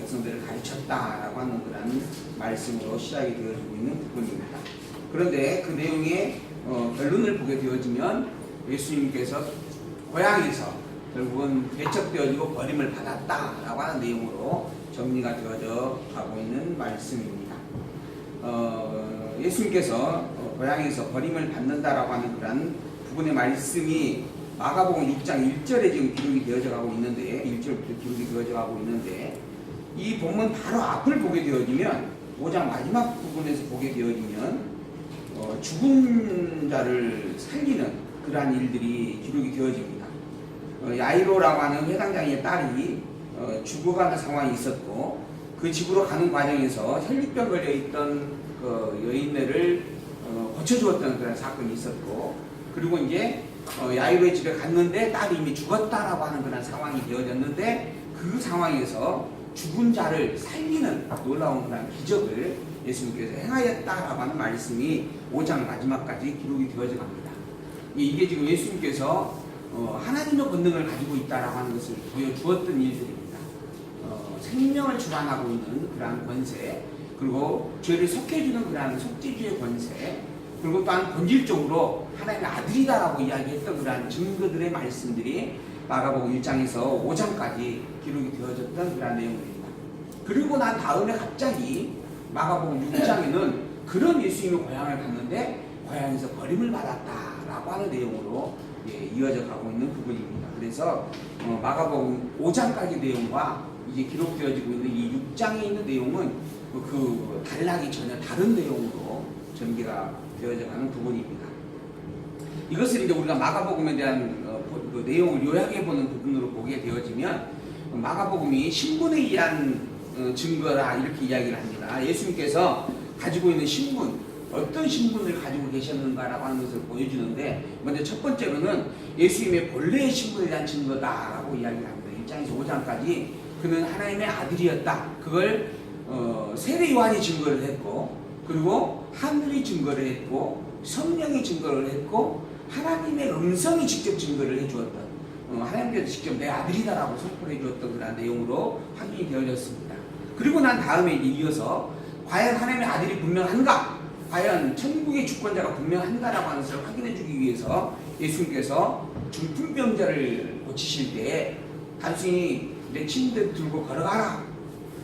백성들을 가르쳤다라고 하는 그런 말씀으로 시작이 되어지고 있는 부분입니다. 그런데 그 내용의 결론을 보게 되어지면 예수님께서 고향에서 결국은 배척되어지고 버림을 받았다라고 하는 내용으로 정리가 되어져 가고 있는 말씀입니다. 예수님께서 고향에서 버림을 받는다라고 하는 그런 부분의 말씀이 마가복음 6장 1절에 지금 기록이 되어져 가고 있는데 1절부터 기록이 되어져 가고 있는데 이 본문 바로 앞을 보게 되어지면 5장 마지막 부분에서 보게 되어지면 죽은 자를 살리는 그러한 일들이 기록이 되어집니다. 야이로라고 하는 회당장의 딸이 죽어가는 상황이 있었고 그 집으로 가는 과정에서 혈류병 걸려 있던 그 여인네를 고쳐주었던 그런 사건이 있었고 그리고 이제 야이로의 집에 갔는데 딸이 이미 죽었다라고 하는 그런 상황이 되어졌는데 그 상황에서 죽은 자를 살리는 놀라운 그런 기적을 예수님께서 행하였다라고 하는 말씀이 5장 마지막까지 기록이 되어져 갑니다. 이게 지금 예수님께서 하나님의 권능을 가지고 있다라고 하는 것을 보여주었던 일들입니다. 생명을 주관하고 있는 그러한 권세, 그리고 죄를 속해주는 그러한 속죄주의 권세, 그리고 또한 본질적으로 하나님의 아들이다라고 이야기했던 그러한 증거들의 말씀들이 마가복음 1장에서 5장까지 기록이 되어졌던 그러한 내용입니다. 그리고 난 다음에 갑자기 마가복음 6장에는 그런 예수님의 고향을 갔는데 고향에서 버림을 받았다라고 하는 내용으로 이어져 가고 있는 부분입니다. 그래서 마가복음 5장까지 내용과 이제 기록되어지고 있는 이 6장에 있는 내용은 그 단락이 전혀 다른 내용으로 전개가 되어져 가는 부분입니다. 이것을 이제 우리가 마가복음에 대한 그 내용을 요약해 보는 부분으로 보게 되어지면 마가복음이 신분에 의한 증거라 이렇게 이야기를 합니다. 예수님께서 가지고 있는 신분, 어떤 신분을 가지고 계셨는가라고 하는 것을 보여주는데 먼저 첫 번째로는 예수님의 본래의 신분에 대한 증거다라고 이야기를 합니다. 1장에서 5장까지 그는 하나님의 아들이었다. 그걸 세례 요한이 증거를 했고 그리고 하늘이 증거를 했고 성령이 증거를 했고 하나님의 음성이 직접 증거를 해주었던 하나님께서 직접 내 아들이다라고 선포를 해주었던 그런 내용으로 확인이 되어졌습니다. 그리고 난 다음에 이어서 과연 하나님의 아들이 분명한가? 과연 천국의 주권자가 분명한가라고 하는 것을 확인해 주기 위해서 예수님께서 중풍병자를 고치실 때 단순히 내 침대 들고 걸어가라,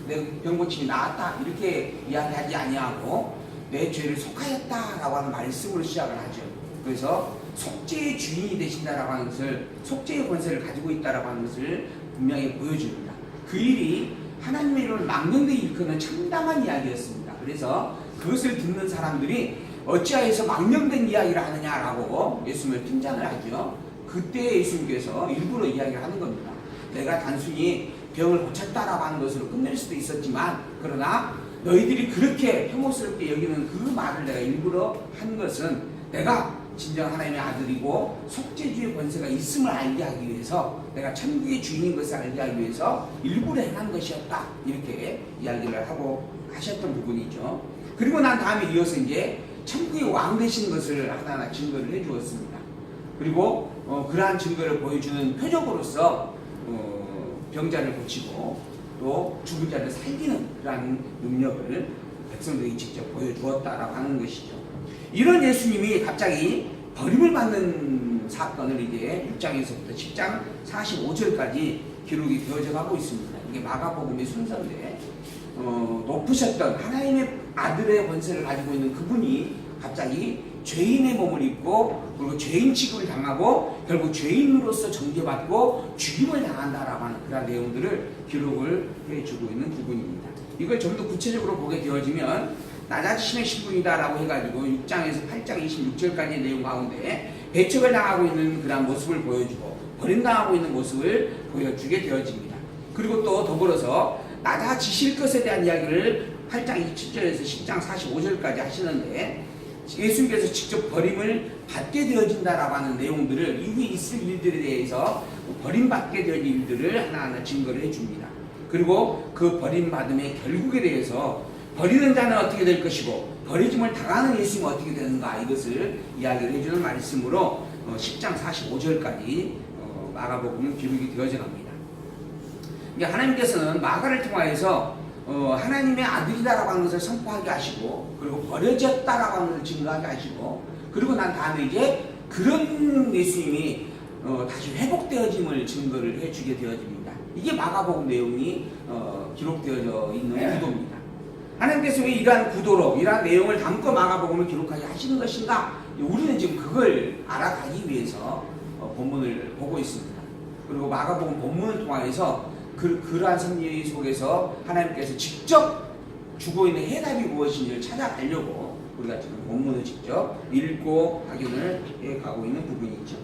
내 병고침이 나았다 이렇게 이야기하지 아니하고 내 죄를 속하였다라고 하는 말씀으로 시작을 하죠. 그래서 속죄의 주인이 되신다라고 하는 것을, 속죄의 권세를 가지고 있다라고 하는 것을 분명히 보여줍니다. 그 일이 하나님의 이름을 망령되이 일컫는 참담한 이야기였습니다. 그래서 그것을 듣는 사람들이 어찌하여서 망령된 이야기를 하느냐라고 예수님을 핀잔을 하죠. 그때 예수님께서 일부러 이야기를 하는 겁니다. 내가 단순히 병을 고쳤다라고 하는 것으로 끝낼 수도 있었지만 그러나 너희들이 그렇게 혐오스럽게 여기는 그 말을 내가 일부러 한 것은 내가 진정 하나님의 아들이고 속죄주의 권세가 있음을 알게 하기 위해서 내가 천국의 주인인 것을 알게 하기 위해서 일부러 행한 것이었다 이렇게 이야기를 하고 하셨던 부분이죠. 그리고 난 다음에 이어서 이제 천국의 왕 되신 것을 하나하나 증거를 해주었습니다. 그리고 그러한 증거를 보여주는 표적으로서 병자를 고치고 또 죽은 자를 살리는 그러한 능력을 백성들이 직접 보여주었다라고 하는 것이죠. 이런 예수님이 갑자기 버림을 받는 사건을 이제 6장에서부터 10장 45절까지 기록이 되어져 가고 있습니다. 이게 마가복음의 순서인데 높으셨던 하나님의 아들의 권세를 가지고 있는 그분이 갑자기 죄인의 몸을 입고 그리고 죄인 취급을 당하고 결국 죄인으로서 정죄받고 죽임을 당한다라고 하는 그런 내용들을 기록을 해주고 있는 부분입니다. 이걸 좀 더 구체적으로 보게 되어지면 낮아지심의 신분이다라고 해가지고 6장에서 8장 26절까지의 내용 가운데 배척을 당하고 있는 그런 모습을 보여주고 버림당하고 있는 모습을 보여주게 되어집니다. 그리고 또 더불어서 낮아지실 것에 대한 이야기를 8장 27절에서 10장 45절까지 하시는데 예수님께서 직접 버림을 받게 되어진다라고 하는 내용들을 이후에 있을 일들에 대해서 버림받게 될 일들을 하나하나 증거를 해줍니다. 그리고 그 버림받음의 결국에 대해서 버리는 자는 어떻게 될 것이고 버리짐을 당하는 예수님은 어떻게 되는가 이것을 이야기를 해주는 말씀으로 10장 45절까지 마가복음은 기록이 되어져 갑니다. 이게 하나님께서는 마가를 통하여서 하나님의 아들이다라고 하는 것을 선포하게 하시고, 그리고 버려졌다라고 하는 것을 증거하게 하시고, 그리고 난 다음에 이제 그런 예수님이 다시 회복되어짐을 증거를 해주게 되어집니다. 이게 마가복음 내용이 기록되어져 있는 구도입니다. 하나님께서 왜 이러한 구도로 이러한 내용을 담고 마가복음을 기록하게 하시는 것인가? 우리는 지금 그걸 알아가기 위해서 본문을 보고 있습니다. 그리고 마가복음 본문을 통해서 그러한 섭리 속에서 하나님께서 직접 주고 있는 해답이 무엇인지를 찾아가려고 우리가 지금 본문을 직접 읽고 확인을 해가고 있는 부분이죠.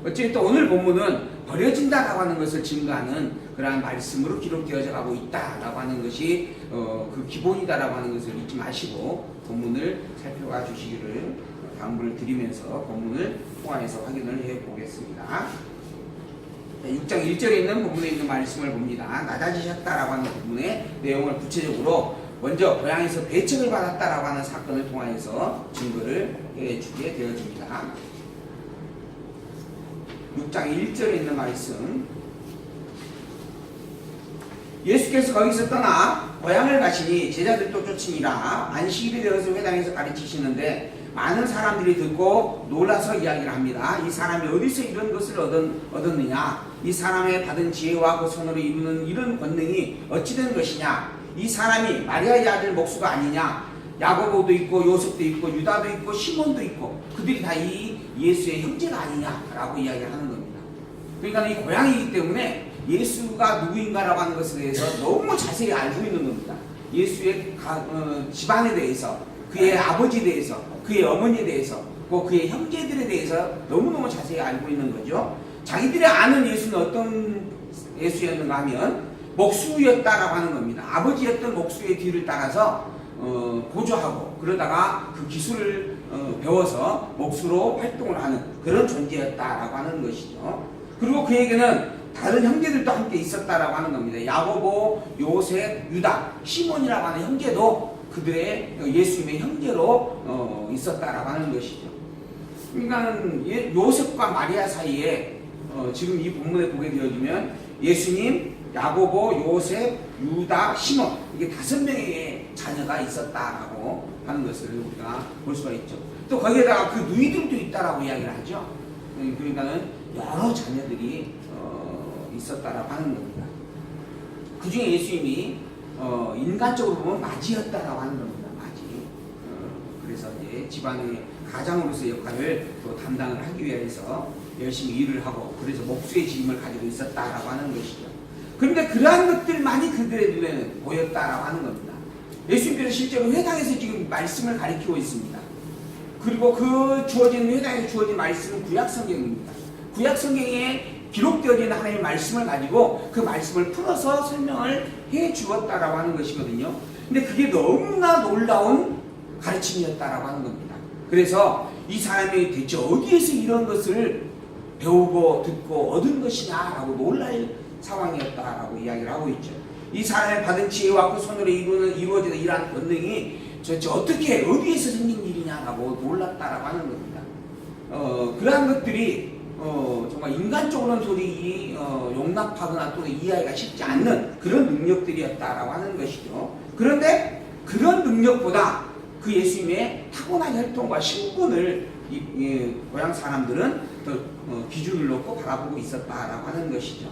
어쨌든 오늘 본문은 버려진다라고 하는 것을 증거하는 그러한 말씀으로 기록되어져 가고 있다라고 하는 것이 그 기본이다라고 하는 것을 잊지 마시고 본문을 살펴봐 주시기를 당부를 드리면서 본문을 통해서 확인을 해 보겠습니다. 6장 1절에 있는 본문에 있는 말씀을 봅니다. 낮아지셨다라고 하는 부분의 내용을 구체적으로 먼저 고향에서 배척을 받았다라고 하는 사건을 통하여서 증거를 해주게 되어집니다. 6장 1절에 있는 말씀, 예수께서 거기서 떠나 고향을 가시니 제자들도 쫓으니라. 안식일이 되어서 회당에서 가르치시는데 많은 사람들이 듣고 놀라서 이야기를 합니다. 이 사람이 어디서 이런 것을 얻었느냐? 이 사람의 받은 지혜와 그 손으로 이루는 이런 권능이 어찌 된 것이냐? 이 사람이 마리아의 아들 목수가 아니냐? 야고보도 있고 요셉도 있고 유다도 있고 시몬도 있고 그들이 다 이 예수의 형제가 아니냐라고 이야기를 하는 겁니다. 그러니까 이 고향이기 때문에 예수가 누구인가라고 하는 것에 대해서 너무 자세히 알고 있는 겁니다. 예수의 집안에 대해서, 그의 아버지에 대해서, 그의 어머니에 대해서, 그의 형제들에 대해서 너무너무 자세히 알고 있는 거죠. 자기들이 아는 예수는 어떤 예수였는가 하면 목수였다라고 하는 겁니다. 아버지였던 목수의 뒤를 따라서 보조하고 그러다가 그 기술을 배워서 목수로 활동을 하는 그런 존재였다라고 하는 것이죠. 그리고 그에게는 다른 형제들도 함께 있었다라고 하는 겁니다. 야고보, 요셉, 유다, 시몬이라고 하는 형제도 그들의 예수님의 형제로 있었다라고 하는 것이죠. 그러니까 요셉과 마리아 사이에 지금 이 본문에 보게 되어지면 예수님, 야고보, 요셉, 유다, 시몬 이게 5명의 자녀가 있었다라고 하는 것을 우리가 볼 수가 있죠. 또 거기에다가 그 누이들도 있다라고 이야기를 하죠. 그러니까는 여러 자녀들이 있었다라고 하는 겁니다. 그 중에 예수님이 인간적으로 보면 맞이였다라고 하는 겁니다. 맞이. 그래서 이제 집안의 가장으로서의 역할을 또 담당을 하기 위해서 열심히 일을 하고 그래서 목수의 직임을 가지고 있었다라고 하는 것이죠. 그런데 그러한 것들만이 그들의 눈에는 보였다라고 하는 겁니다. 예수님께서 실제로 회당에서 지금 말씀을 가리키고 있습니다. 그리고 그 주어진 회당에서 주어진 말씀은 구약성경입니다. 구약성경에 기록되어진 하나님의 말씀을 가지고 그 말씀을 풀어서 설명을 해 주었다라고 하는 것이거든요. 근데 그게 너무나 놀라운 가르침이었다라고 하는 겁니다. 그래서 이 사람이 대체 어디에서 이런 것을 배우고 듣고 얻은 것이냐라고 놀랄 상황이었다라고 이야기를 하고 있죠. 이 사람의 받은 지혜와 그 손으로 이루어지는 이러한 권능이 도대체 어떻게 어디에서 생긴 일이냐라고 놀랐다라고 하는 겁니다. 그러한 것들이 정말 인간적으로는 도저히 용납하거나 또는 이해하기가 쉽지 않는 그런 능력들이었다라고 하는 것이죠. 그런데 그런 능력보다 그 예수님의 타고난 혈통과 신분을 고향 사람들은 더 기준을 놓고 바라보고 있었다라고 하는 것이죠.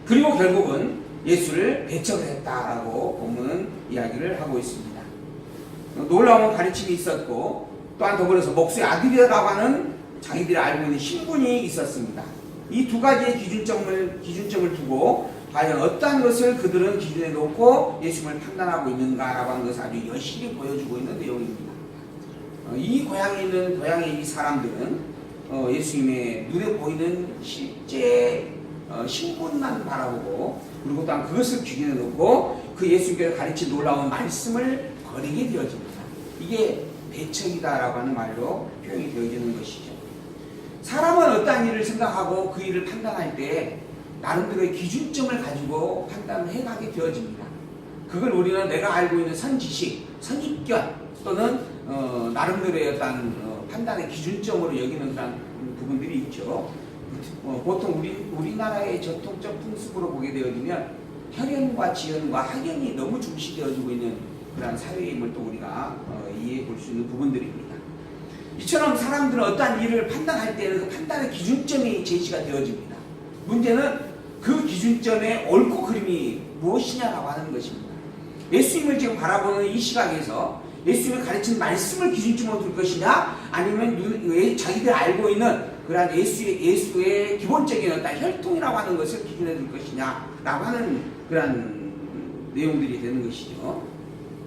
그리고 결국은 예수를 배척을 했다라고 본문은 이야기를 하고 있습니다. 놀라운 가르침이 있었고 또한 더불어서 목수의 아들이라고 하는 자기들이 알고 있는 신분이 있었습니다. 이 두 가지의 기준점을 두고 과연 어떠한 것을 그들은 기준에 놓고 예수님을 판단하고 있는가라고 하는 것을 아주 여실히 보여주고 있는 내용입니다. 이 고향의 이 사람들은 예수님의 눈에 보이는 실제 신분만 바라보고 그리고 또한 그것을 기준에 놓고 그 예수님께서 가르친 놀라운 말씀을 버리게 되어집니다. 이게 배척이다라고 하는 말로 표현이 되어지는 것이죠. 사람은 어떠한 일을 생각하고 그 일을 판단할 때 나름대로의 기준점을 가지고 판단을 해가게 되어집니다. 그걸 우리는 내가 알고 있는 선지식, 선입견 또는 나름대로의 어떤 판단의 기준점으로 여기는 그런 부분들이 있죠. 보통 우리나라의 전통적 풍습으로 보게 되어지면 혈연과 지연과 학연이 너무 중시되어지고 있는 그런 사회임을 또 우리가 이해해 볼 수 있는 부분들입니다. 이처럼 사람들은 어떠한 일을 판단할 때는 그 판단의 기준점이 제시가 되어집니다. 문제는 그 기준점의 옳고 그름이 무엇이냐라고 하는 것입니다. 예수님을 지금 바라보는 이 시각에서 예수님이 가르친 말씀을 기준점으로 둘 것이냐, 아니면 자기들 알고 있는 그러한 예수의 기본적인 어떤 혈통이라고 하는 것을 기준해 둘 것이냐라고 하는 그러한 내용들이 되는 것이죠.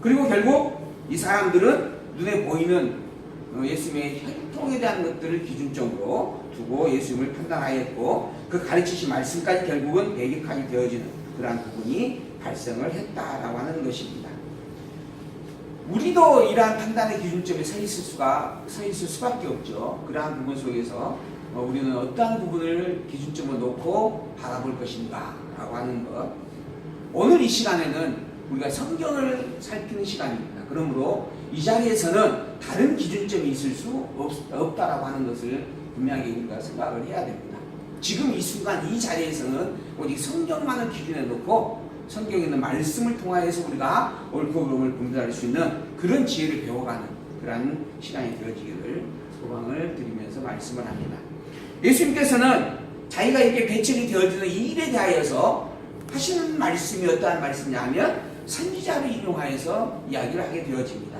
그리고 결국 이 사람들은 눈에 보이는 예수님의 혈통에 대한 것들을 기준점으로 두고 예수님을 판단하였고, 그 가르치신 말씀까지 결국은 배격하게 되어지는 그러한 부분이 발생을 했다라고 하는 것입니다. 우리도 이러한 판단의 기준점에 서 있을 수밖에 없죠. 그러한 부분 속에서 우리는 어떠한 부분을 기준점으로 놓고 바라볼 것인가 라고 하는 것. 오늘 이 시간에는 우리가 성경을 살피는 시간입니다. 그러므로 이 자리에서는 다른 기준점이 있을 수 없다라고 하는 것을 분명히 우리가 생각을 해야 됩니다. 지금 이 순간 이 자리에서는 오직 성경만을 기준에 놓고 성경에 있는 말씀을 통하여서 우리가 옳고 그름을 분별할 수 있는 그런 지혜를 배워가는 그러한 시간이 되어지기를 소망을 드리면서 말씀을 합니다. 예수님께서는 자기가 이렇게 배척이 되어지는 이 일에 대하여서 하시는 말씀이 어떠한 말씀이냐 하면 선지자를 인용하여서 이야기를 하게 되어집니다.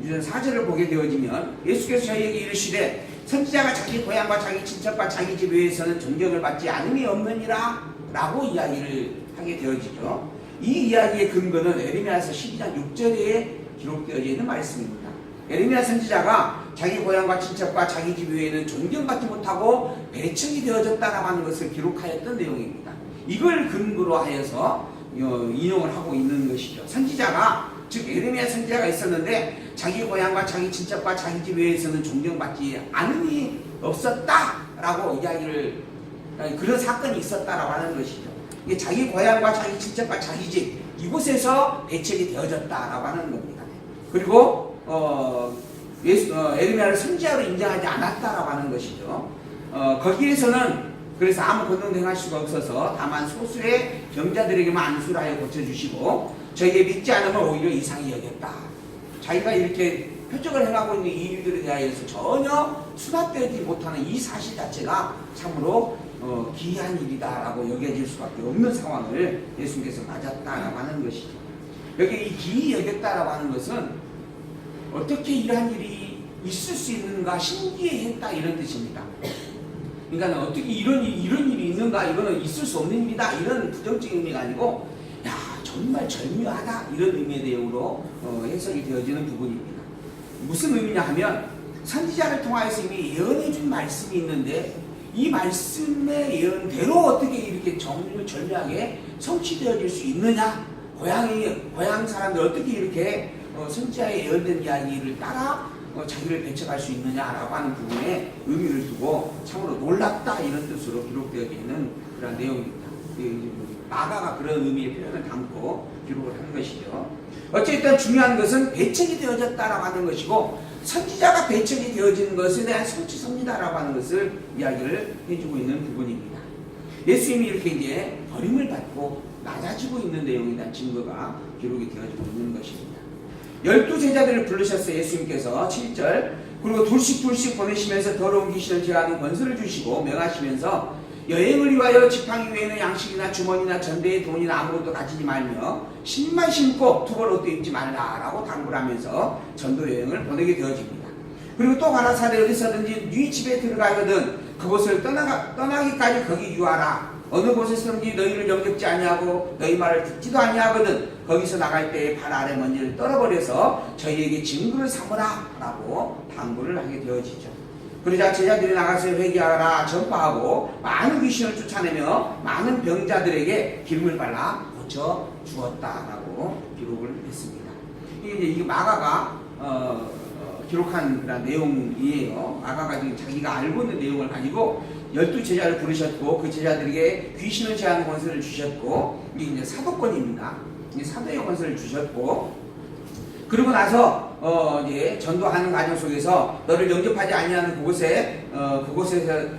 이제 4절을 보게 되어지면 예수께서 저희에게 이르시되 선지자가 자기 고향과 자기 친척과 자기 집 외에서는 존경을 받지 않음이 없느니라 라고 이야기를 하게 되어지죠. 이 이야기의 근거는 에레미야서 12장 6절에 기록되어 있는 말씀입니다. 에레미야 선지자가 자기 고향과 친척과 자기 집 외에는 존경받지 못하고 배척이 되어졌다라고 하는 것을 기록하였던 내용입니다. 이걸 근거로 하여서 인용을 하고 있는 것이죠. 선지자가, 즉 에레미야 선지자가 있었는데 자기 고향과 자기 친척과 자기 집 외에서는 존경받지 않음이 없었다라고 이야기를, 그런 사건이 있었다라고 하는 것이죠. 이게 자기 고향과 자기 친척과 자기 집 이곳에서 배척이 되어졌다라고 하는 겁니다. 그리고 에레미야를 선지자로 인정하지 않았다라고 하는 것이죠. 거기에서는 그래서 아무 권능도 행할 수가 없어서 다만 소수의 병자들에게만 안수를 하여 고쳐주시고 저에게 믿지 않으면 오히려 이상히 여겼다. 자기가 이렇게 표적을 행하고 있는 이 일들에 대하여서 전혀 수납되지 못하는 이 사실 자체가 참으로 기이한 일이다라고 여겨질 수밖에 없는 상황을 예수님께서 맞았다라고 하는 것이죠. 여기 이 기이 여겼다라고 하는 것은 어떻게 이러한 일이 있을 수 있는가 신기해했다 이런 뜻입니다. 그러니까 어떻게 이런 일이 있는가, 이거는 있을 수 없는 일이다 이런 부정적인 의미가 아니고 야 정말 절묘하다 이런 의미의 내용으로 해석이 되어지는 부분입니다. 무슨 의미냐 하면 선지자를 통하여서 이미 예언해 준 말씀이 있는데 이 말씀의 예언대로 어떻게 이렇게 절묘하게 성취되어질 수 있느냐, 고향 사람들 어떻게 이렇게 선지자의 예언된 이야기를 따라 자기를 배척할 수 있느냐라고 하는 부분에 의미를 두고 참으로 놀랍다 이런 뜻으로 기록되어 있는 그런 내용입니다. 마가가 그런 의미의 표현을 담고 기록을 한 것이죠. 어쨌든 중요한 것은 배척이 되어졌다라고 하는 것이고 선지자가 배척이 되어지는 것에 대한 성취섭니다라고 하는 것을 이야기를 해주고 있는 부분입니다. 예수님이 이렇게 이제 버림을 받고 낮아지고 있는 내용에 대한 증거가 기록이 되어지고 있는 것입니다. 12제자들을 부르셨어요. 예수님께서 7절 그리고 둘씩 보내시면서 더러운 귀신을 제하는 권세를 주시고 명하시면서 여행을 위하여 지팡이 외에는 양식이나 주머니나 전대에 돈이나 아무것도 가지지 말며 신만 신고 두벌 옷도 입지 말라라고 당부를 하면서 전도 여행을 보내게 되어집니다. 그리고 또 가라사대 어디서든지 네 집에 들어가거든 그곳을 떠나기까지 거기 유하라. 어느 곳에서든지 너희를 영접지 아니하고 너희 말을 듣지도 아니하거든 거기서 나갈 때에 발 아래 먼지를 떨어버려서 저희에게 증거를 삼으라 라고 당부를 하게 되어지죠. 그러자 제자들이 나가서 회개하라 전파하고 많은 귀신을 쫓아내며 많은 병자들에게 기름을 발라 고쳐 주었다라고 기록을 했습니다. 이게 마가가 기록한 그런 내용이에요. 마가가 지금 자기가 알고 있는 내용을 가지고 12제자를 부르셨고 그 제자들에게 귀신을 제하는 권세를 주셨고 이게 이제 사도권입니다. 이제 사도의 권세를 주셨고 그러고 나서 이제 전도하는 과정 속에서 너를 영접하지 아니하는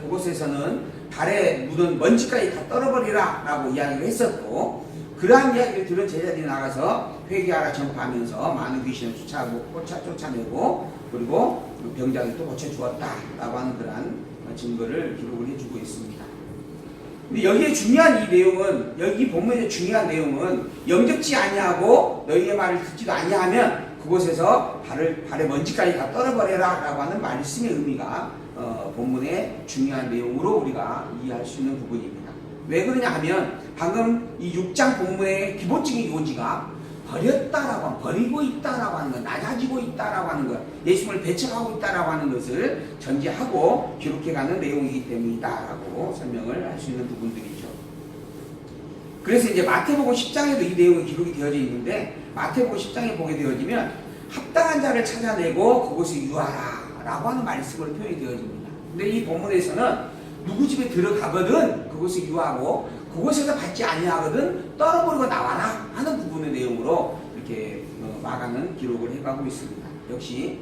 그곳에서는 발에 묻은 먼지까지 다 떨어버리라 라고 이야기를 했었고, 그러한 이야기를 들은 제자들이 나가서 회개하라 전파하면서 많은 귀신을 쫓아내고 그리고 병자를 또 고쳐주었다 라고 하는 그러한 증거를 기록을 해주고 있습니다. 근데 여기에 중요한 이 내용은, 여기 본문의 중요한 내용은 영접지 아니하고 너희의 말을 듣지도 아니하면 그곳에서 발에 먼지까지 다 떨어버려라 라고 하는 말씀의 의미가 본문의 중요한 내용으로 우리가 이해할 수 있는 부분입니다. 왜 그러냐 하면 방금 이 6장 본문의 기본적인 요지가 버렸다라고, 버리고 있다라고 하는 것, 낮아지고 있다라고 하는 것, 예수님을 배척하고 있다라고 하는 것을 전제하고 기록해가는 내용이기 때문이다라고 설명을 할 수 있는 부분들이죠. 그래서 이제 마태복음 10장에도 이 내용이 기록이 되어져 있는데, 마태복음 10장에 보게 되어지면 합당한 자를 찾아내고 그곳에 유하라 라고 하는 말씀으로 표현이 되어집니다. 근데 이 본문에서는 누구 집에 들어가거든 그곳에 유하고 그곳에서 받지 아니하거든 떨어버리고 나와라 하는 부분의 내용으로 이렇게 마가는 기록을 해가고 있습니다. 역시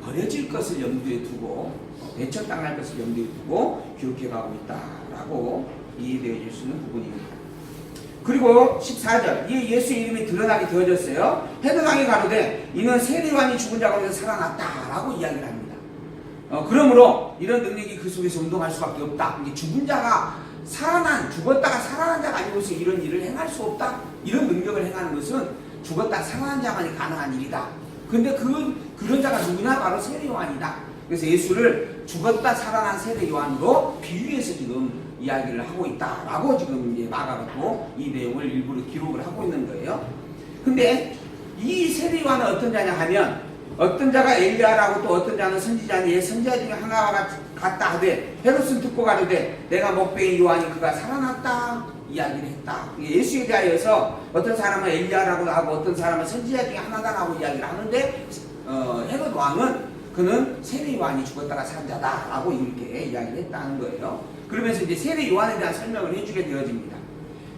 버려질 것을 염두에 두고 배척당할 것을 염두에 두고 기록해가고 있다라고 이해되어질 수 있는 부분입니다. 그리고 14절, 이에 예수의 이름이 드러나게 되어졌어요. 헤롯 왕이 가로되 이는 세례요한이 죽은 자 가운데 살아났다라고 이야기를 합니다. 그러므로 이런 능력이 그 속에서 운동할 수밖에 없다. 이게 죽은 자가 죽었다가 살아난 자가 아니고서 이런 일을 행할 수 없다. 이런 능력을 행하는 것은 죽었다 살아난 자만이 가능한 일이다. 근데 그런 자가 누구냐? 바로 세례요한이다. 그래서 예수를 죽었다 살아난 세례요한으로 비유해서 지금 이야기를 하고 있다라고 지금 이제 마가가 또 이 내용을 일부러 기록을 하고 있는 거예요. 근데 이 세례요한은 어떤 자냐 하면, 어떤 자가 엘리야라고 또 어떤 자는 선지자니 선지자 중에 하나와 같다 하되 헤롯은 듣고 가로되 내가 목베인 요한이 그가 살아났다 이야기를 했다. 예수에 대하여서 어떤 사람은 엘리야라고 하고 어떤 사람은 선지자 중에 하나다라고 이야기를 하는데, 헤롯 왕은 그는 세례 요한이 죽었다가 산 자다라고 이렇게 이야기를 했다는 거예요. 그러면서 이제 세례 요한에 대한 설명을 해주게 되어집니다.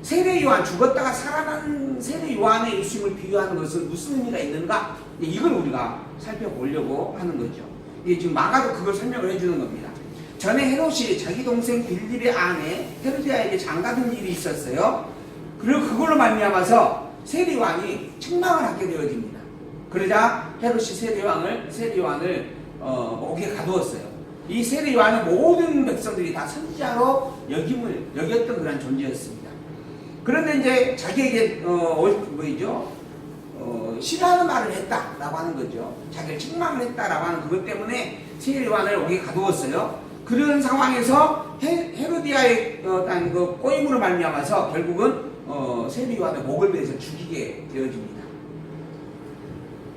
세례 요한, 죽었다가 살아난 세례 요한의 예수님을 비유하는 것은 무슨 의미가 있는가? 이걸 우리가 살펴보려고 하는 거죠. 이게 지금 마가도 그걸 설명을 해주는 겁니다. 전에 헤롯이 자기 동생 빌립의 아내 헤로디아에게 장가든 일이 있었어요. 그리고 그걸로 말미암아서 세례 요한이 책망을 하게 되어집니다. 그러자 헤롯이 세례 요한을 옥에 가두었어요. 이 세례 요한은 모든 백성들이 다 선지자로 여겼던 그런 존재였습니다. 그런데 이제 자기에게 싫어하는 말을 했다라고 하는 거죠. 자기를 책망을 했다라고 하는 그것 때문에 세례 요한을 옥에 가두었어요. 그런 상황에서 헤로디아의 그 꼬임으로 말미암아서 결국은 세례 요한의 목을 베서 죽이게 되어집니다.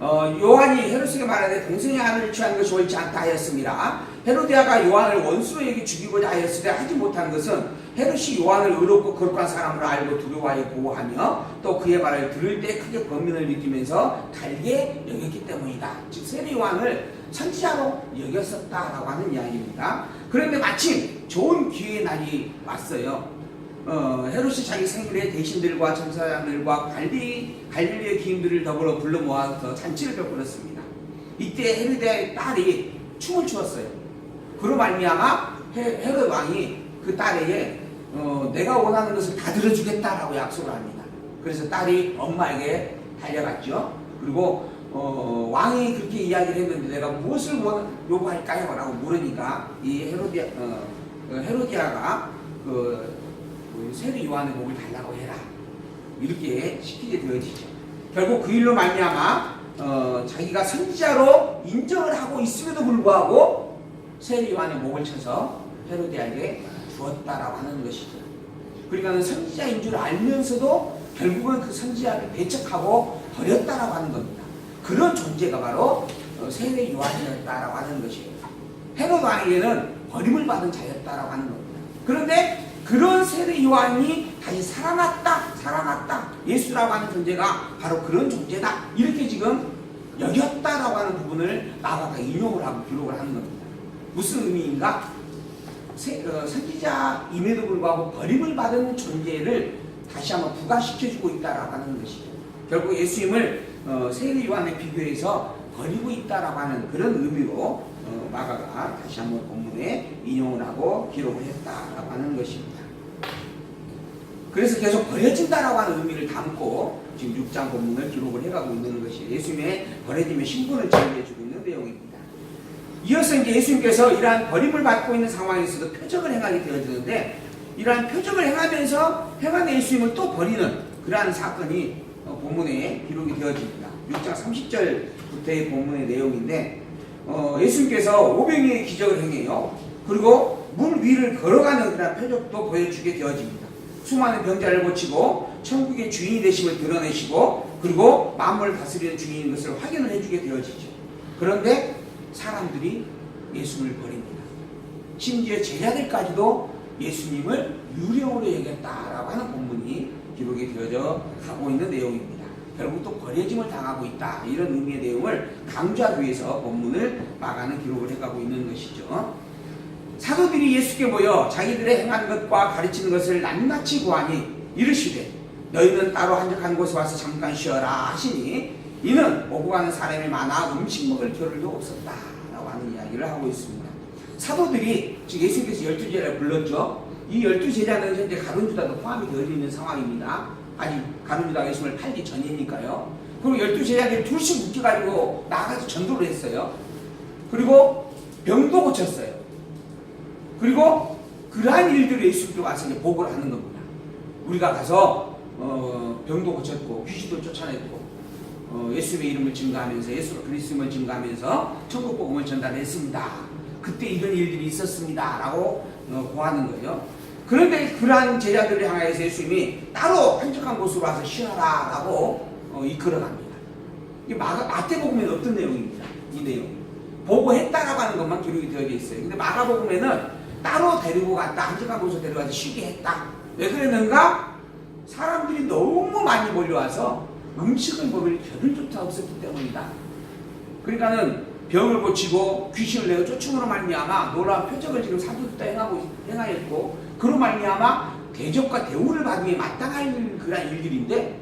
요한이 헤롯에게 말하되 동생의 아내를 취하는 것이 옳지 않다 하였습니다. 헤로디아가 요한을 원수로 여기 죽이고자 하였을 때 하지 못한 것은 헤롯이 요한을 의롭고 거룩한 사람으로 알고 두려워하여 보호하며 또 그의 말을 들을 때 크게 번민을 느끼면서 달게 여겼기 때문이다. 즉 세례 요한을 선지자로 여겼었다라고 하는 이야기입니다. 그런데 마침 좋은 기회의 날이 왔어요. 헤롯이 자기 생일에 대신들과 천사장들과 갈릴리의 기인들을 더불어 불러 모아서 잔치를 베풀었습니다. 이때 헤로디아의 딸이 춤을 추었어요. 그로 말미암아 헤롯 왕이 그 딸에게 내가 원하는 것을 다 들어주겠다라고 약속을 합니다. 그래서 딸이 엄마에게 달려갔죠. 그리고 왕이 그렇게 이야기를 했는데 내가 무엇을 요구할까요? 라고 물으니까 이 헤로디아가 세례 요한의 목을 달라고 해라 이렇게 시키게 되어지죠. 결국 그 일로 말미암아 자기가 선지자로 인정을 하고 있음에도 불구하고 세례 요한의 목을 쳐서 헤로디아에게 주었다라고 하는 것이죠. 그러니까 선지자인 줄 알면서도 결국은 그 선지자를 배척하고 버렸다라고 하는 겁니다. 그런 존재가 바로 세례 요한이었다라고 하는 것이에요. 헤롯 왕에게는 버림을 받은 자였다라고 하는 겁니다. 그런데 그런 세례 요한이 다시 살아났다. 예수라고 하는 존재가 바로 그런 존재다. 이렇게 지금 여겼다라고 하는 부분을 마가가 인용을 하고 기록을 하는 겁니다. 무슨 의미인가? 선지자임에도 불구하고 버림을 받은 존재를 다시 한번 부각시켜주고 있다라고 하는 것이죠. 결국 예수님을 세례 요한에 비교해서 버리고 있다라고 하는 그런 의미로 마가가 다시 한번 본문에 인용을 하고 기록을 했다라고 하는 것입니다. 그래서 계속 버려진다라고 하는 의미를 담고 지금 6장 본문을 기록을 해가고 있는 것이 예수님의 버려짐의 신분을 제기해주고 있는 내용입니다. 이어서 이제 예수님께서 이러한 버림을 받고 있는 상황에서도 표적을 행하게 되어지는데, 이러한 표적을 행하면서 행한 예수님을 또 버리는 그러한 사건이 본문에 기록이 되어집니다. 6장 30절부터의 본문의 내용인데, 예수님께서 오병이의 기적을 행해요. 그리고 물 위를 걸어가는 그런 표적도 보여주게 되어집니다. 수많은 병자를 고치고 천국의 주인이 되심을 드러내시고, 그리고 만물을 다스리는 주인인 것을 확인을 해주게 되어지죠. 그런데 사람들이 예수님을 버립니다. 심지어 제자들까지도 예수님을 유령으로 여겼다라고 하는 본문이 기록이 되어져 가고 있는 내용입니다. 결국 또 버려짐을 당하고 있다, 이런 의미의 내용을 강조하기 위해서 본문을 마가는 기록을 해가고 있는 것이죠. 사도들이 예수께 모여 자기들의 행한 것과 가르치는 것을 낱낱이 구하니 이르시되 너희는 따로 한적한 곳에 와서 잠깐 쉬어라 하시니 이는 오고 가는 사람이 많아 음식 먹을 겨를도 없었다라고 하는 이야기를 하고 있습니다. 사도들이 지금 예수님께서 12제자를 불렀죠. 이 12제자는 현재 가룟유다도 포함이 되어 있는 상황입니다. 아직 가룟유다가 예수님을 팔기 전이니까요. 그리고 12제자들이 둘씩 묶여가지고 나가서 전도를 했어요. 그리고 병도 고쳤어요. 그리고 그러한 일들을 예수님께 와서 이제 보고를 하는 겁니다. 우리가 가서 병도 고쳤고 귀신도 쫓아냈고 예수의 이름을 증거하면서 예수 그리스도를 증거하면서 천국 복음을 전달했습니다. 그때 이런 일들이 있었습니다 라고 고하는 거예요. 그런데 그러한 제자들을 향해서 예수님이 따로 한적한 곳으로 와서 쉬어라 라고 이끌어갑니다. 이 마태복음에는 어떤 내용입니다. 이 내용 보고했다라고 하는 것만 기록이 되어져 있어요. 근데 마가복음에는 따로 데리고 갔다, 한적한 곳으로 데려가서 쉬게 했다. 왜 그랬는가? 사람들이 너무 많이 몰려와서 음식을 먹을 겨를조차 없었기 때문이다. 그러니까는 병을 고치고 귀신을 내어 쫓음으로 말미암아 놀라운 표적을 지금 사도들도 행하였고, 그로 말미암아 대접과 대우를 받으며 마땅할 그런 일들인데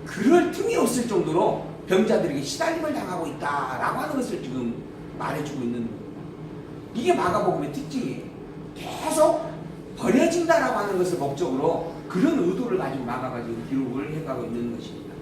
그럴 틈이 없을 정도로 병자들에게 시달림을 당하고 있다라고 하는 것을 지금 말해주고 있는 겁니다. 이게 마가복음의 특징이에요. 계속 버려진다라고 하는 것을 목적으로 그런 의도를 가지고 마가가 지금 기록을 해가고 있는 것입니다.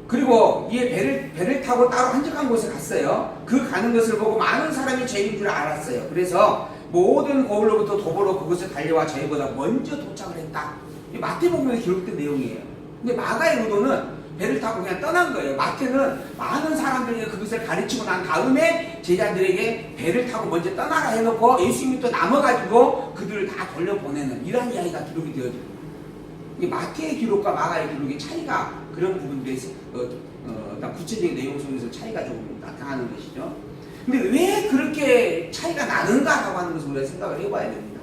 그리고 이에 배를 타고 따로 한적한 곳에 갔어요. 그 가는 것을 보고 많은 사람이 죄인 줄 알았어요. 그래서 모든 거울로부터 도보로 그곳에 달려와 저희보다 먼저 도착을 했다. 마태복음에 기록된 내용이에요. 근데 마가의 의도는 배를 타고 그냥 떠난 거예요. 마태는 많은 사람들에게 그것을 가르치고 난 다음에 제자들에게 배를 타고 먼저 떠나라 해놓고 예수님이 또 남아가지고 그들을 다 돌려보내는 이러한 이야기가 기록이 되어져요. 마태의 기록과 마가의 기록의 차이가 그런 부분들에서 구체적인 내용 속에서 차이가 조금 나타나는 것이죠. 근데 왜 그렇게 차이가 나는가라고 하는 것을 우리가 생각을 해봐야 됩니다.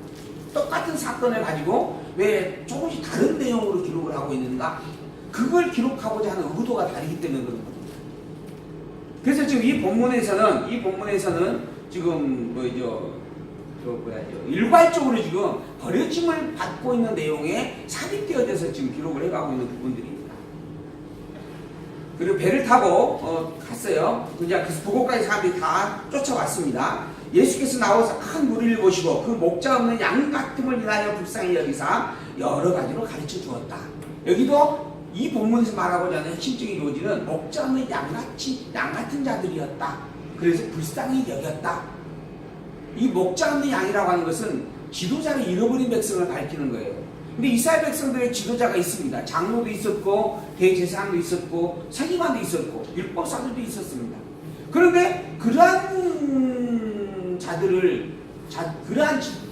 똑같은 사건을 가지고 왜 조금씩 다른 내용으로 기록을 하고 있는가? 그걸 기록하고자 하는 의도가 다르기 때문에 그런 겁니다. 그래서 지금 이 본문에서는 지금 일괄적으로 지금 버려짐을 받고 있는 내용에 삽입되어져서 지금 기록을 해가고 있는 부분들입니다. 그리고 배를 타고 갔어요. 그래서 그곳까지 사람들이 다 쫓아왔습니다. 예수께서 나와서 큰 무리를 보시고 그 목자 없는 양 같음을 인하여 불쌍히 여기사 여러 가지로 가르쳐 주었다. 여기도 이 본문에서 말하고자 하는 핵심적인 요지는 목자 없는 양 같은 자들이었다. 그래서 불쌍히 여겼다. 이 목자 없는 양이라고 하는 것은 지도자를 잃어버린 백성을 가리키는 거예요. 근데 이스라엘 백성들의 지도자가 있습니다. 장로도 있었고 대제사장도 있었고 서기관도 있었고 율법사들도 있었습니다. 그런데 그러한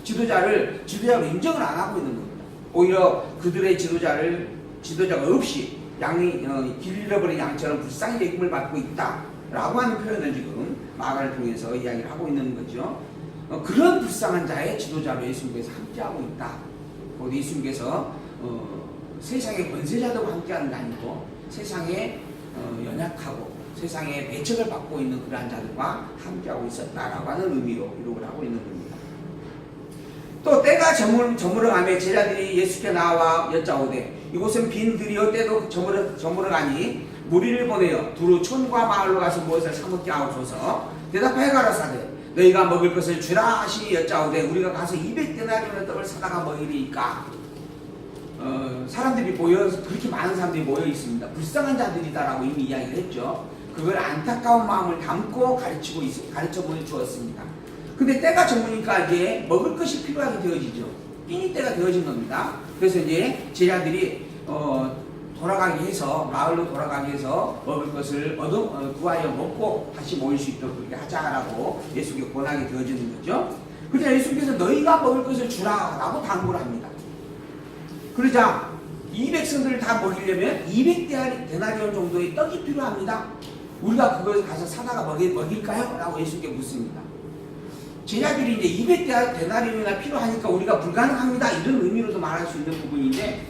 지도자로 인정을 안 하고 있는 겁니다. 오히려 그들의 지도자가 없이 길 잃어버린 양처럼 불쌍히 여김을 받고 있다라고 하는 표현을 지금 마가를 통해서 이야기를 하고 있는 거죠. 그런 불쌍한 자의 지도자로 예수님께서 함께하고 있다. 곧 예수님께서 세상의 권세자들과 함께하는 게 아니고 세상에 연약하고 세상에 배척을 받고 있는 그러한 자들과 함께하고 있었다라고 하는 의미로 기록을 하고 있는 겁니다. 또 때가 저물어가며 제자들이 예수께 나와 여짜오되 이곳은 빈 들이요 때도 저물어가니 무리를 보내어 두루 촌과 마을로 가서 무엇을 사먹게 하옵소서. 대답하여 가라사대 너희가 먹을 것을 주라 하시니 여짜오되 우리가 가서 200데나리온의 떡을 사다가 먹으리이까. 사람들이 모여 그렇게 많은 사람들이 모여 있습니다. 불쌍한 자들이다라고 이미 이야기를 했죠. 그걸 안타까운 마음을 담고 가르쳐 보여주었습니다. 근데 때가 저무니까 이제 먹을 것이 필요하게 되어지죠. 끼니 때가 되어진 겁니다. 그래서 이제 제자들이 돌아가게 해서 마을로 돌아가게 해서 먹을 것을 구하여 먹고 다시 모일 수 있도록 그렇게 하자라고 예수님께 권하게 되어지는 거죠. 그러자 예수님께서 너희가 먹을 것을 주라라고 당부를 합니다. 그러자 이 백성들을 다 먹이려면 200데나리온 정도의 떡이 필요합니다. 우리가 그걸 가서 사다가 먹일까요? 라고 예수님께 묻습니다. 제자들이 이제 200데나리온이나 필요하니까 우리가 불가능합니다. 이런 의미로도 말할 수 있는 부분인데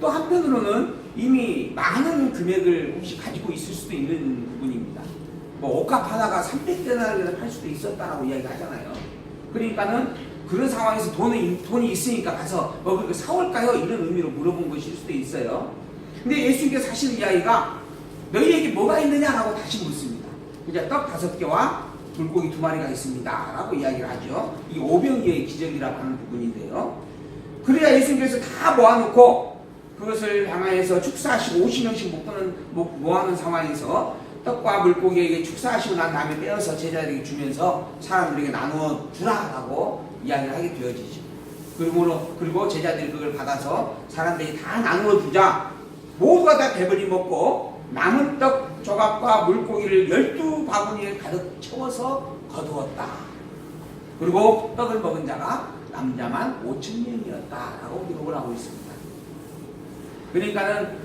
또 한편으로는 이미 많은 금액을 혹시 가지고 있을 수도 있는 부분입니다. 뭐 옷값 하나가 300데나리온을 팔 수도 있었다라고 이야기하잖아요. 그러니까는 그런 상황에서 돈이 있으니까 가서 먹을 거 사올까요? 이런 의미로 물어본 것일 수도 있어요. 근데 예수님께서 하시는 이야기가 너희에게 뭐가 있느냐라고 다시 묻습니다. 이제 떡 5개와 물고기 2마리가 있습니다. 라고 이야기를 하죠. 이 오병이어의 기적이라고 하는 부분인데요. 그래야 예수님께서 다 모아놓고 그것을 향하여서 축사하시고 50명씩 모아놓은 상황에서 떡과 물고기에게 축사하시고 난 다음에 빼어서 제자들에게 주면서 사람들에게 나누어 주라라고 이야기를 하게 되어지죠. 그리고 제자들이 그걸 받아서 사람들이 다 나누어 주자 모두가 다 배불리 먹고 남은 떡 조각과 물고기를 12바구니에 가득 채워서 거두었다. 그리고 떡을 먹은 자가 남자만 5,000명이었다라고 기록을 하고 있습니다. 그러니까는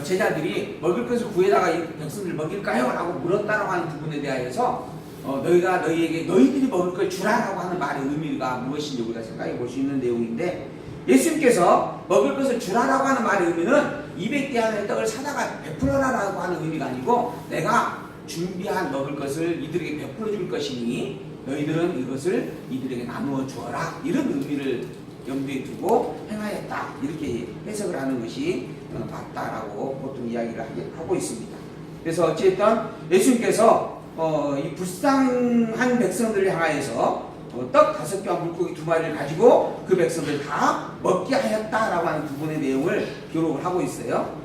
제자들이 먹을 것을 구해다가 이 백성들 먹일까요? 라고 물었다라고 하는 부분에 대하여서 너희가 너희들이 먹을 걸 주라라고 하는 말의 의미가 무엇인지 우리가 생각해 볼 수 있는 내용인데 예수님께서 먹을 것을 주라라고 하는 말의 의미는 200데나리온의 떡을 사다가 베풀어라라고 하는 의미가 아니고 내가 준비한 먹을 것을 이들에게 베풀어 줄 것이니 너희들은 이것을 이들에게 나누어 주어라 이런 의미를 염두에 두고 행하였다 이렇게 해석을 하는 것이 맞다라고 보통 이야기를 하고 있습니다. 그래서 어쨌든 예수님께서 이 불쌍한 백성들을 향하여서 떡 5개와 물고기 2마리를 가지고 그 백성들 다 먹게 하였다라고 하는 부분의 내용을 기록을 하고 있어요.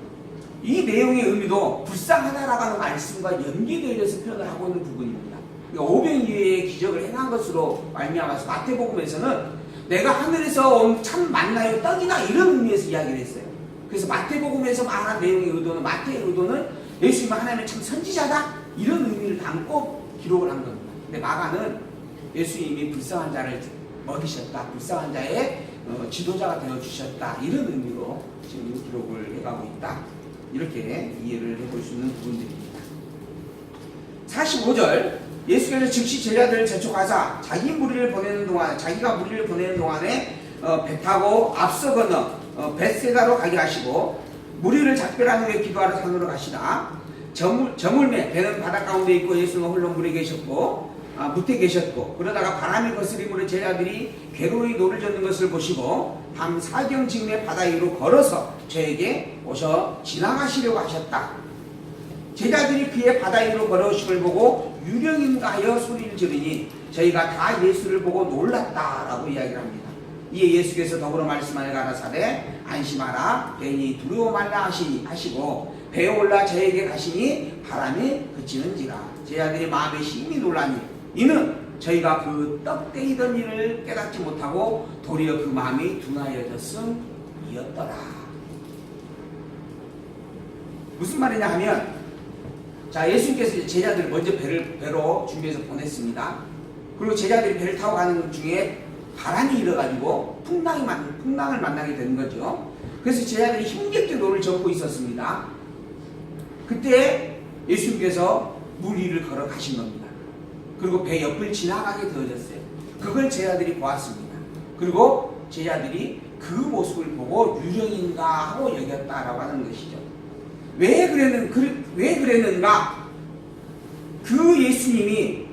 이 내용의 의미도 불쌍하다라고 하는 말씀과 연계되어서 표현을 하고 있는 부분입니다. 그러니까 오병이어의 기적을 행한 것으로 말미암아서 마태복음에서는 내가 하늘에서 온 참 만나요 떡이나 이런 의미에서 이야기를 했어요. 그래서 마태복음에서 말한 내용의 의도는 마태의 의도는 예수님은 하나님의 참 선지자다 이런 의미를 담고 기록을 한 겁니다. 근데 마가는 예수님이 불쌍한 자를 먹이셨다, 불쌍한 자의 지도자가 되어주셨다 이런 의미로 지금 기록을 해가고 있다 이렇게 이해를 해볼 수 있는 부분들입니다. 45절 예수께서 즉시 제자들을 재촉하사 자기가 무리를 보내는 동안에 배 타고 앞서 건너 벳세다로 가게 하시고 무리를 작별한 후에 기도하러 산으로 가시다. 저물매 배는 바닷 가운데 있고 예수는 홀로 물에 무태 계셨고 그러다가 바람이 거스림으로 제자들이 괴로이 노를 젓는 것을 보시고 밤 사경 즈음에 바다 위로 걸어서 저에게 오셔 지나가시려고 하셨다. 제자들이 그의 바다 위로 걸어오심을 보고 유령인가 하여 소리를 지르니 저희가 다 예수를 보고 놀랐다라고 이야기를 합니다. 이에 예수께서 더불어 말씀하여 가라사대 안심하라 배니 두려워 말라 하시고 배에 올라 저에게 가시니 바람이 그치는지라. 제자들이 마음에 심히 놀라니 이는 저희가 그 떡떼이던 일을 깨닫지 못하고 도리어 그 마음이 둔하여졌음이었더라. 무슨 말이냐 하면 자 예수님께서 제자들을 먼저 배로 준비해서 보냈습니다. 그리고 제자들이 배를 타고 가는 중에 바람이 일어가지고 풍랑을 만나게 되는 거죠. 그래서 제자들이 힘겹게 노를 젓고 있었습니다. 그때 예수님께서 물 위를 걸어 가신 겁니다. 그리고 배 옆을 지나가게 되어졌어요. 그걸 제자들이 보았습니다. 그리고 제자들이 그 모습을 보고 유령인가 하고 여겼다라고 하는 것이죠. 왜 그랬는가? 그 예수님이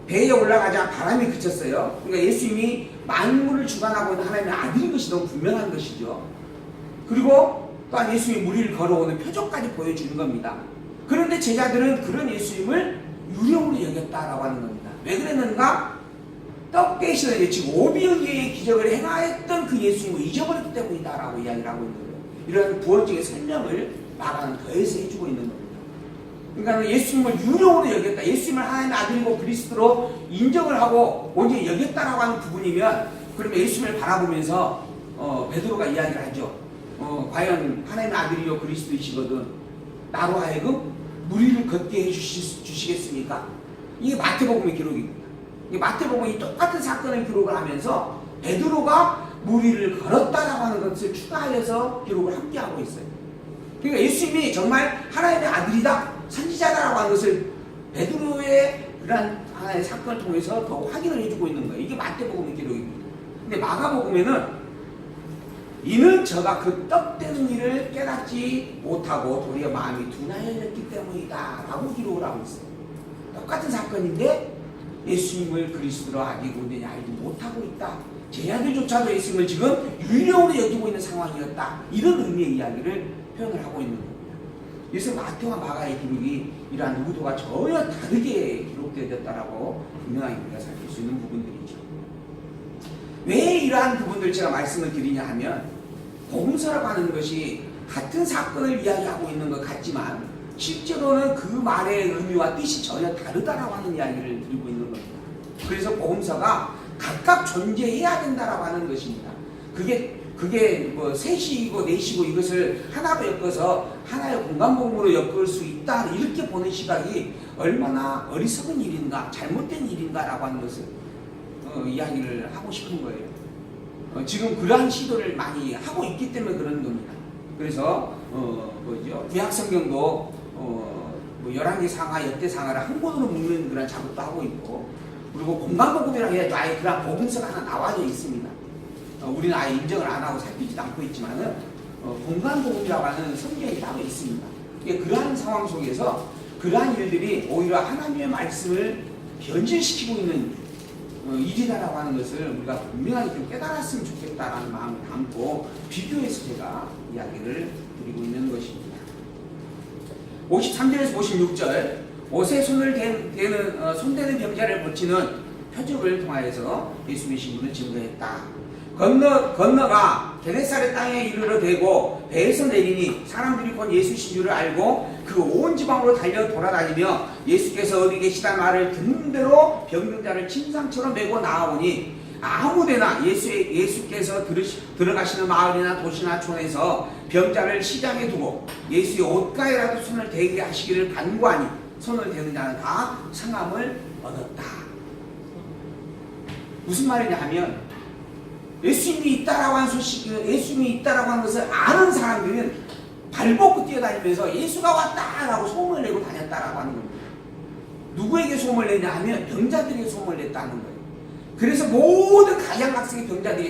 배에 올라가자 바람이 그쳤어요. 그러니까 예수님이 만물을 주관하고 있는 하나님의 아들인 것이 너무 분명한 것이죠. 그리고 또한 예수님이 무리를 걸어오는 표적까지 보여주는 겁니다. 그런데 제자들은 그런 예수님을 유령으로 여겼다라고 하는 겁니다. 왜 그랬는가? 떡 대신에 지금 오병이어의 기적을 행하였던 그 예수님을 잊어버렸기 때문이다라고 이야기를 하고 있는 거예요. 이런 부언적인 설명을 마가는 더해서 해주고 있는 겁니다. 그러니까 예수님을 유령으로 여겼다. 예수님을 하나님의 아들이고 그리스도로 인정을 하고 온전히 여겼다라고 하는 부분이면, 그러면 예수님을 바라보면서 베드로가 이야기를 하죠. 과연 하나님의 아들이요 그리스도이시거든 나로 하여금 무리를 걷게 해주시겠습니까? 이게 마태복음의 기록입니다. 이 마태복음이 똑같은 사건을 기록을 하면서 베드로가 무리를 걸었다라고 하는 것을 추가하여서 기록을 함께하고 있어요. 그러니까 예수님이 정말 하나님의 아들이다, 선지자다라고 하는 것을 베드로의 그러한 하나의 사건을 통해서 더 확인을 해주고 있는 거예요. 이게 마태복음의 기록입니다. 근데 마가복음에는 이는 저가 그 떡되는 일을 깨닫지 못하고 도리어 마음이 둔하였기 때문이다 라고 기록을 하고 있어요. 똑같은 사건인데 예수님을 그리스도로 아직 온전히 알지 못하고 있다. 제자들조차도 예수님을 지금 유령으로 여기고 있는 상황이었다. 이런 의미의 이야기를 표현을 하고 있는 겁니다. 그래서 마태와 마가의 기록이 이러한 의도가 전혀 다르게 기록되었다라고 분명하게 우리가 살필 수 있는 부분들이죠. 왜 이러한 부분들 제가 말씀을 드리냐 하면, 복음서라고 하는 것이 같은 사건을 이야기하고 있는 것 같지만 실제로는 그 말의 의미와 뜻이 전혀 다르다라고 하는 이야기를 드리고 있는 겁니다. 그래서 복음서가 각각 존재해야 된다라고 하는 것입니다. 그게 뭐 셋이고 넷이고 이것을 하나로 엮어서 하나의 공간복음으로 엮을 수 있다, 이렇게 보는 시각이 얼마나 어리석은 일인가, 잘못된 일인가라고 하는 것을 이야기를 하고 싶은 거예요. 지금 그러한 시도를 많이 하고 있기 때문에 그런 겁니다. 그래서 구약 성경도 뭐 열왕기 상하, 역대 상하를 한 권으로 묶는 그런 작업도 하고 있고, 그리고 공간복음이라고 해도 아예 그런 복음서가 하나 나와져 있습니다. 우리는 아예 인정을 안 하고 살피지도 않고 있지만은 공간복음이라고 하는 성경이 따로 있습니다. 그러한 상황 속에서 그러한 일들이 오히려 하나님의 말씀을 변질시키고 있는 일이다라고 하는 것을 우리가 분명하게 좀 깨달았으면 좋겠다라는 마음을 담고 비교해서 제가 이야기를 드리고 있는 것입니다. 53절에서 56절, 옷에 손대는 병자를 고치는 표적을 통하여서 예수님의 신분을 증거했다. 건너가 게네사렛 땅에 이르러 대고 배에서 내리니 사람들이 곧 예수신 줄을 알고 그 온 지방으로 달려 돌아다니며 예수께서 어디 계시다 말을 듣는 대로 병병자를 침상처럼 메고 나아오니, 아무데나 예수께서 들어가시는 마을이나 도시나 촌에서 병자를 시장에 두고 예수의 옷가에라도 손을 대게 하시기를 간구하니 손을 대는 자는 다 성함을 얻었다. 무슨 말이냐 하면, 예수님이 있다라고 하는 소식, 예수님이 있다라고 하는 것을 아는 사람들은 발벗고 뛰어다니면서 예수가 왔다라고 소문을 내고 다녔다라고 하는 겁니다. 누구에게 소문을 내냐 하면 병자들에게 소문을 냈다는 거예요. 그래서 모든 각양각색의 병자들이 다